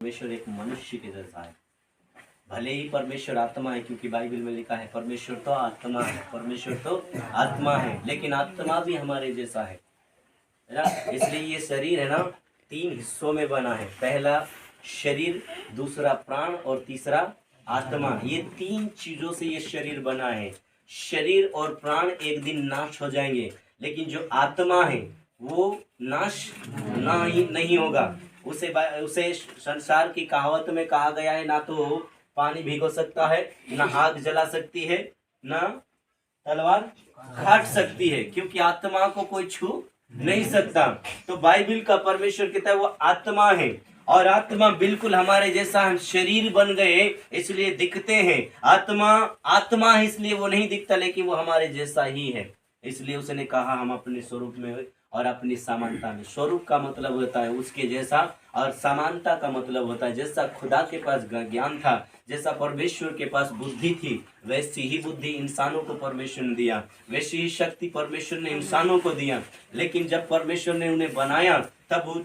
परमेश्वर एक मनुष्य के जैसा है। भले ही परमेश्वर आत्मा है, क्योंकि बाइबल में लिखा है परमेश्वर तो आत्मा है, परमेश्वर तो आत्मा है, लेकिन आत्मा भी हमारे जैसा है ना। इसलिए ये शरीर है ना 3 हिस्सों में बना है। पहला शरीर, दूसरा प्राण और तीसरा आत्मा। ये 3 चीजों से ये शरीर बना है। शरीर और प्राण एक दिन नाश हो जाएंगे, लेकिन जो आत्मा है वो नाश नहीं होगा। उसे संसार की कहावत में कहा गया है, ना तो पानी भिगो सकता है, ना आग जला सकती है, ना तलवार काट सकती है, क्योंकि आत्मा को कोई छू नहीं सकता। तो बाइबल का परमेश्वर कहता है वो आत्मा है, और आत्मा बिल्कुल हमारे जैसा। हम शरीर बन गए इसलिए दिखते हैं। आत्मा है इसलिए वो नहीं दिखता, लेकिन वो हमारे जैसा ही है। इसलिए उसने कहा हम अपने स्वरूप में और अपनी समानता में। स्वरूप का मतलब होता है उसके जैसा, और समानता का मतलब होता है जैसा खुदा के पास ज्ञान था, जैसा परमेश्वर के पास बुद्धि थी, वैसी ही बुद्धि इंसानों को परमेश्वर ने दिया, वैसी ही शक्ति परमेश्वर ने इंसानों को दिया। लेकिन जब परमेश्वर ने उन्हें बनाया, तब वो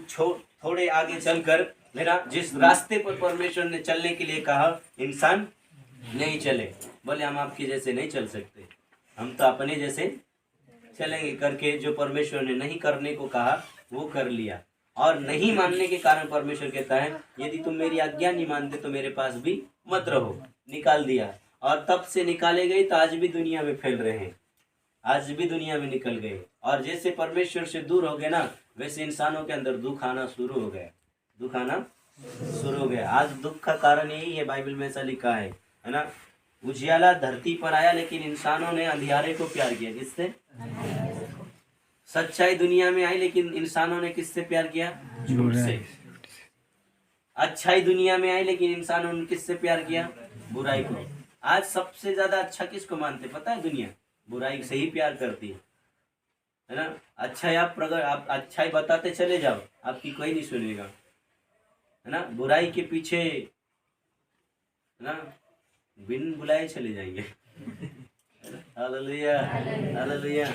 थोड़े आगे चलकर मेरा जिस रास्ते पर परमेश्वर ने चलने के लिए कहा, इंसान नहीं चले। बोले हम आपके जैसे नहीं चल सकते, हम तो अपने जैसे चलेंगे करके जो परमेश्वर ने नहीं करने को कहा वो कर लिया। और नहीं मानने के कारण परमेश्वर कहता है यदि तुम मेरी आज्ञा नहीं मानते तो मेरे पास भी मत रहो। निकाल दिया, और तब से निकाले गए तो आज भी दुनिया में फैल रहे हैं, आज भी दुनिया में निकल गए। और जैसे परमेश्वर से दूर हो गए ना, वैसे इंसानों के अंदर दुख आना शुरू हो गया, दुख आना शुरू हो गया। आज दुख का कारण यही है, बाइबल में ऐसा लिखा है ना। उजियाला धरती पर आया, लेकिन इंसानों ने अंधियारे को प्यार किया। किससे? सच्चाई दुनिया में आई, लेकिन इंसानों ने किससे प्यार किया? झूठ से। अच्छाई दुनिया में आई, लेकिन इंसानों ने किससे प्यार किया? बुराई को। आज सबसे ज्यादा अच्छा किसको मानते पता है? दुनिया बुराई से ही प्यार करती है ना। अच्छाई आप अच्छाई बताते चले जाओ, आपकी कोई नहीं सुनेगा, है ना। बुराई के पीछे ना बिन बुलाए चले जाएंगे। Hallelujah, hallelujah.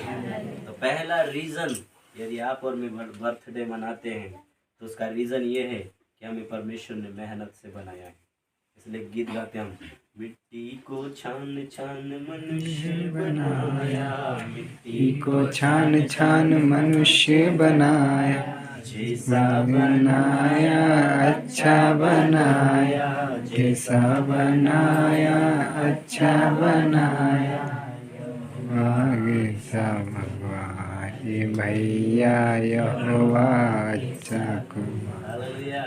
तो पहला रीजन, यदि आप और मैं बर्थडे मनाते हैं तो उसका रीजन ये है कि हमें परमेश्वर ने मेहनत से बनाया है। इसलिए गीत गाते हम, मिट्टी को छान छान मनुष्य बनाया, मिट्टी को छान छान मनुष्य बनाया, जैसा बनाया अच्छा बनाया, जैसा बनाया अच्छा बनाया। आगे सब ये भैया यहोवा अच्छा को। हालेलुया।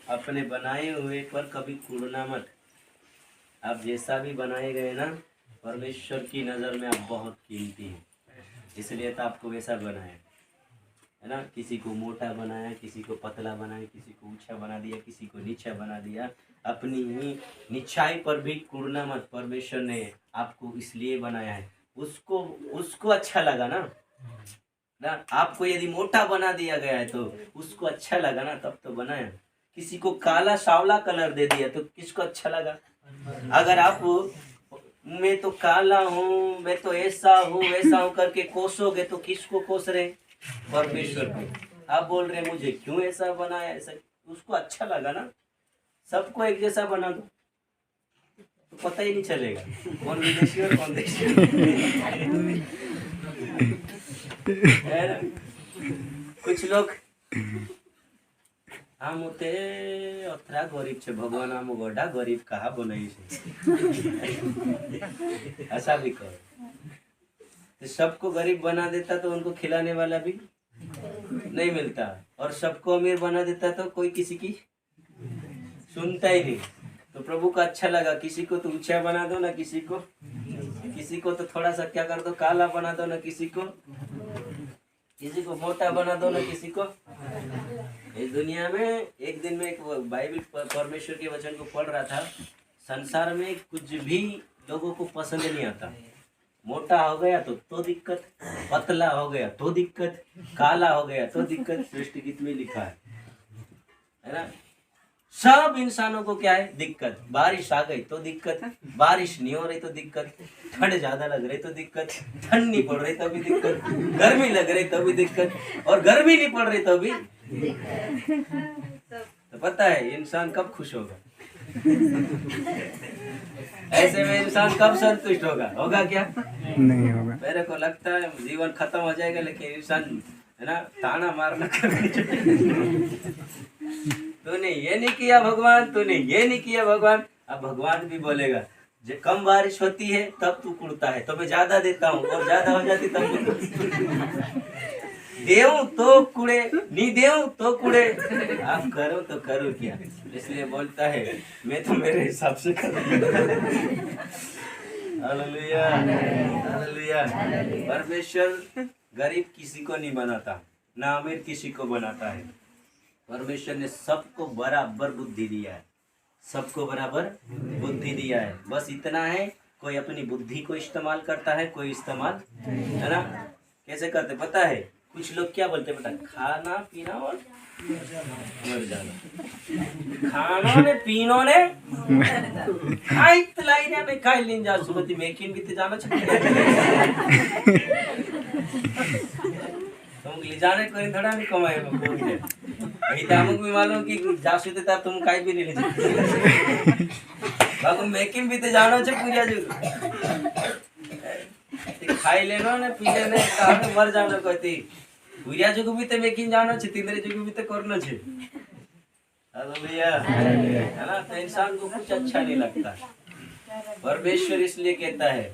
अपने बनाए हुए पर कभी कूड़ना मत। आप जैसा भी बनाए गए ना, परमेश्वर की नज़र में आप बहुत कीमती हैं, इसलिए तो आपको वैसा बनाया है ना। किसी को मोटा बनाया, किसी को पतला बनाया, किसी को ऊंचा बना दिया, किसी को नीचा बना दिया। अपनी ही निचाई पर भी कूड़ना मत। परमेश्वर ने आपको इसलिए बनाया है, उसको अच्छा लगा ना। आपको यदि मोटा बना दिया गया है तो उसको अच्छा लगा ना, तब तो बनाया। किसी को काला सावला कलर दे दिया तो किसको अच्छा लगा? अगर आप मैं तो काला हूँ, मैं तो ऐसा हूँ वैसा हूँ करके कोसोगे तो किसको कोस रहे? परमेश्वर को। आप बोल रहे मुझे क्यों ऐसा बनाया, ऐसा उसको अच्छा लगा ना। सबको एक जैसा बना दो तो पता ही नहीं चलेगा कौन विदेशी और कौन देशी। कुछ लोग हम होते अथरा गरीब छे, भगवान हम गोडा गरीब कहा बनाई छे। ऐसा भी कहो तो सबको गरीब बना देता तो उनको खिलाने वाला भी नहीं मिलता, और सबको अमीर बना देता तो कोई किसी की सुनता ही नहीं। तो प्रभु को अच्छा लगा, किसी को तो ऊंचा बना दो ना, किसी को तो थोड़ा सा क्या कर दो, काला बना दो ना, किसी को मोटा बना दो ना, किसी को। इस दुनिया में एक दिन में एक बाइबल परमेश्वर के वचन को पढ़ रहा था, संसार में कुछ भी लोगों को पसंद नहीं आता। मोटा हो गया तो दिक्कत, पतला हो गया तो दिक्कत, काला हो गया तो दिक्कत। सृष्टि गीत में लिखा है ना। सब इंसानों को क्या है? दिक्कत। बारिश आ गई तो दिक्कत, बारिश नहीं हो रही तो दिक्कत, ठंड ज्यादा लग रही तो दिक्कत, ठंड नहीं पड़ रही तो भी दिक्कत, गर्मी लग रही तो भी दिक्कत, और गर्मी नहीं पड़ रही तो भी तो पता है इंसान कब खुश होगा? ऐसे में इंसान कब संतुष्ट होगा क्या? नहीं होगा। मेरे को लगता है जीवन खत्म हो जाएगा, लेकिन इंसान है ना ताना मारना करनी चाहिए। तूने ये नहीं किया भगवान, तूने ये नहीं किया भगवान। अब भगवान भी बोलेगा जब कम बारिश होती है तब तू कुड़ता है, तो मैं ज्यादा देता हूँ, और ज्यादा हो जाती तब देऊं तो कुड़े, नहीं देऊं तो कुड़े। आप करो तो करो क्या? इसलिए बोलता है मैं तो मेरे हिसाब से करूंगा। Hallelujah, hallelujah. परमेश्वर गरीब किसी को नहीं बनाता, ना अमीर किसी को बनाता है। परमेश्वर ने सबको बराबर बुद्धि दिया है, सबको बराबर बुद्धि दिया है। बस इतना है, कोई अपनी बुद्धि को इस्तेमाल करता है, कोई इस्तेमाल, है ना, कैसे करते पता है? कुछ लोग क्या बोलते हैं बेटा, खाना पीना और मर जाना। खाना ने पीनो ने खाई तलाई ने खाई लीन जा सुबह मेकिन भी जाना चाहिए। तुम ले जाने कोई थोड़ा नहीं कमाए वही तो हमको भी मालूम कि जासु ते तुम काई भी नहीं ले जाते बाबू मेकिन भी तो जानो छे पूजा जो खाई लेनो ने पी लेने तारे मर जानो कहती पूजा जो भी तो मेकिन जानो छे, तिंद्रे जो भी तो करनो छे। हालेलुया, है ना। तो इंसान को कुछ अच्छा नहीं लगता। परमेश्वर इसलिए कहता है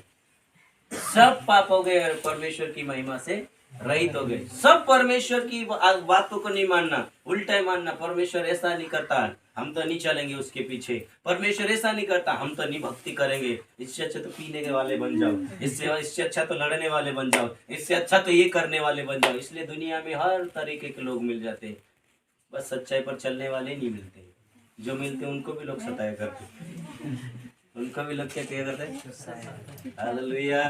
सब पाप हो गए और परमेश्वर की महिमा से रहित हो गए। सब परमेश्वर की बातों को नहीं मानना, उल्टा मानना। परमेश्वर ऐसा नहीं करता, हम तो नहीं चलेंगे उसके पीछे। परमेश्वर ऐसा नहीं करता, हम तो नहीं भक्ति करेंगे। इससे अच्छा तो पीने के वाले बन जाओ, इससे अच्छा तो लड़ने वाले बन जाओ, इससे अच्छा तो ये करने वाले बन जाओ। इसलिए दुनिया में हर तरीके के लोग मिल जाते हैं, बस सच्चाई पर चलने वाले नहीं मिलते। जो मिलते उनको भी लोग सताया करते, उनको भी लोग क्या करते। हालेलुया।